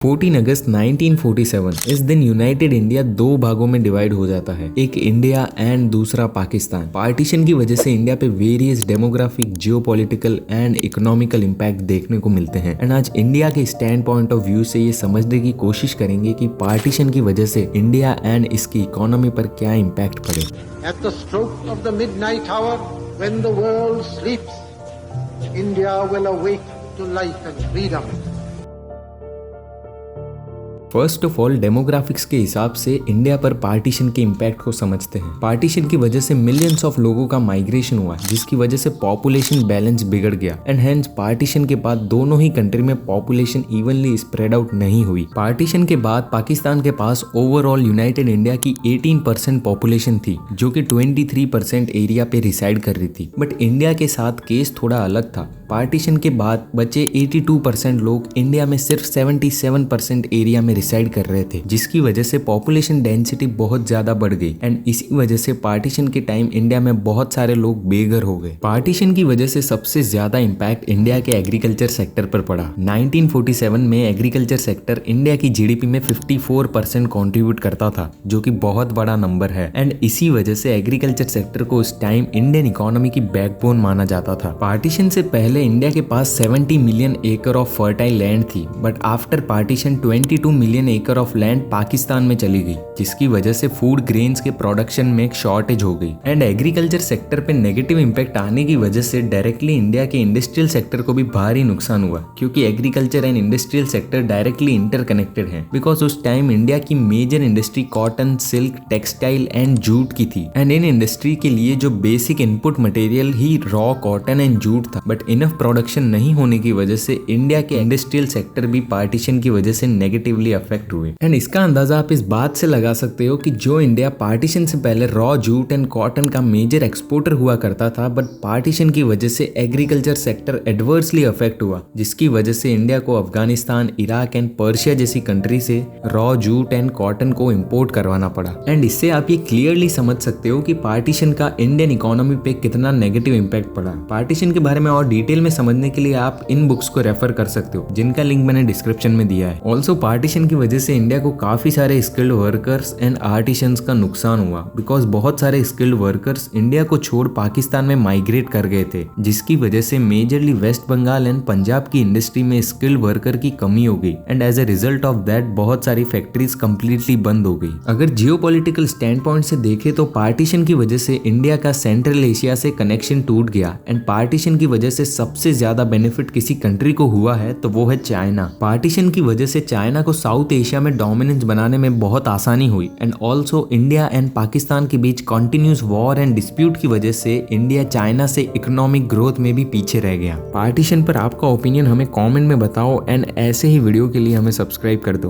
14 अगस्त 1947 इस दिन United India दो भागों में डिवाइड हो जाता है, एक इंडिया एंड दूसरा पाकिस्तान। पार्टीशन की वजह से इंडिया पे various demographic, geopolitical and economical impact देखने को मिलते हैं। एंड आज इंडिया के स्टैंड पॉइंट ऑफ व्यू से ये समझने की कोशिश करेंगे कि पार्टीशन की वजह से इंडिया एंड इसकी इकोनॉमी पर क्या इम्पैक्ट पड़े। At the stroke of the midnight hour, when the world sleeps, India will awake to life and freedom. First of all demographics के हिसाब से इंडिया पर पार्टीशन के इम्पैक्ट को समझते हैं। पार्टीशन की वजह से मिलियंस ऑफ लोगों का माइग्रेशन हुआ, जिसकी वजह से पॉपुलेशन बैलेंस बिगड़ गया एंड हेंस पार्टीशन के बाद दोनों ही कंट्री में पॉपुलेशन इवनली स्प्रेड आउट नहीं हुई। पार्टीशन के बाद पाकिस्तान के पास ओवरऑल यूनाइटेड इंडिया की 18% पॉपुलेशन थी, जो कि 23% एरिया पे रिसाइड कर रही थी। बट इंडिया के साथ केस थोड़ा अलग था। पार्टीशन के बाद बचे 82% लोग इंडिया में सिर्फ 77% एरिया में रिसाइड कर रहे थे, जिसकी वजह से पॉपुलेशन डेंसिटी बहुत ज्यादा बढ़ गई एंड इसी वजह से पार्टीशन के टाइम इंडिया में बहुत सारे लोग बेघर हो गए। पार्टीशन की वजह से सबसे ज्यादा इम्पैक्ट इंडिया के एग्रीकल्चर सेक्टर पर पड़ा। 1947 में एग्रीकल्चर सेक्टर इंडिया की जीडीपी में 54% कॉन्ट्रीब्यूट करता था, जो कि बहुत बड़ा नंबर है एंड इसी वजह से एग्रीकल्चर सेक्टर को उस टाइम इंडियन इकोनॉमी की बैकबोन माना जाता था। पार्टीशन से पहले इंडिया के पास 70 मिलियन एकड़ ऑफ फर्टाइल लैंड थी, बट आफ्टर पार्टीशन 22 मिलियन एकड़ ऑफ लैंड पाकिस्तान में चली गई, जिसकी वजह से फूड ग्रेन्स के प्रोडक्शन में एक शॉर्टेज हो गई एंड एग्रीकल्चर सेक्टर पे नेगेटिव इंपैक्ट आने की वजह से डायरेक्टली इंडिया के इंडस्ट्रियल सेक्टर को भी भारी नुकसान हुआ, क्योंकि agriculture and industrial sector directly interconnected है। बिकॉज उस टाइम इंडिया की major industry cotton, silk, textile and jute की थी एंड इन इंडस्ट्री के लिए जो बेसिक इनपुट मटेरियल ही रॉ कॉटन एंड जूट था, बट इनफ प्रोडक्शन नहीं होने की वजह से इंडिया के इंडस्ट्रियल सेक्टर भी पार्टीशन की वजह से नेगेटिवली अफेक्ट हुए। एंड इसका अंदाजा आप इस बात से लगा सकते हो कि जो इंडिया पार्टीशन से पहले रॉ जूट एंड कॉटन का मेजर एक्सपोर्टर हुआ करता था, बट पार्टीशन की वजह से एग्रीकल्चर सेक्टर एडवर्सली अफेक्ट हुआ, जिसकी वजह से इंडिया को अफगानिस्तान, इराक एंड पर्शिया जैसी कंट्री से रॉ जूट एंड कॉटन को इम्पोर्ट करवाना पड़ा। एंड इससे आप ये क्लियरली समझ सकते हो कि पार्टीशन का इंडियन इकोनॉमी पे कितना नेगेटिव इम्पैक्ट पड़ा। पार्टीशन के बारे में और डिटेल में समझने के लिए आप इन बुक्स को रेफर कर सकते हो, जिनका लिंक मैंने डिस्क्रिप्शन में दिया है। ऑल्सो पार्टीशन की वजह से इंडिया को काफी सारे स्किल्ड वर्कर्स एंड आर्टिशंस का नुकसान हुआ, बिकॉज बहुत सारे स्किल्ड वर्कर्स इंडिया को छोड़ पाकिस्तान में माइग्रेट कर गए थे, जिसकी वजह से मेजरली वेस्ट बंगाल एंड पंजाब की इंडस्ट्री में स्किल्ड वर्कर की कमी हो गई and as a result of that बहुत सारी फैक्ट्रीज कंप्लीटली बंद हो गई। अगर जियोपॉलिटिकल स्टैंड पॉइंट से देखें तो पार्टीशन की वजह से इंडिया का सेंट्रल एशिया से कनेक्शन टूट गया एंड पार्टीशन की वजह से सबसे ज्यादा बेनिफिट किसी कंट्री को हुआ है तो वो है चाइना। पार्टीशन की वजह से चाइना को साउथ एशिया में डोमिनेंस बनाने में बहुत आसानी हुई and also India and Pakistan के बीच कंटिन्यूस वॉर एंड डिस्प्यूट की वजह से इंडिया चाइना से इकोनॉमिक ग्रोथ में भी पीछे रह गया। पार्टीशन पर आपका ओपिनियन हमें कमेंट में बताओ एंड ऐसे ही वीडियो के लिए हमें सब्सक्राइब कर दो।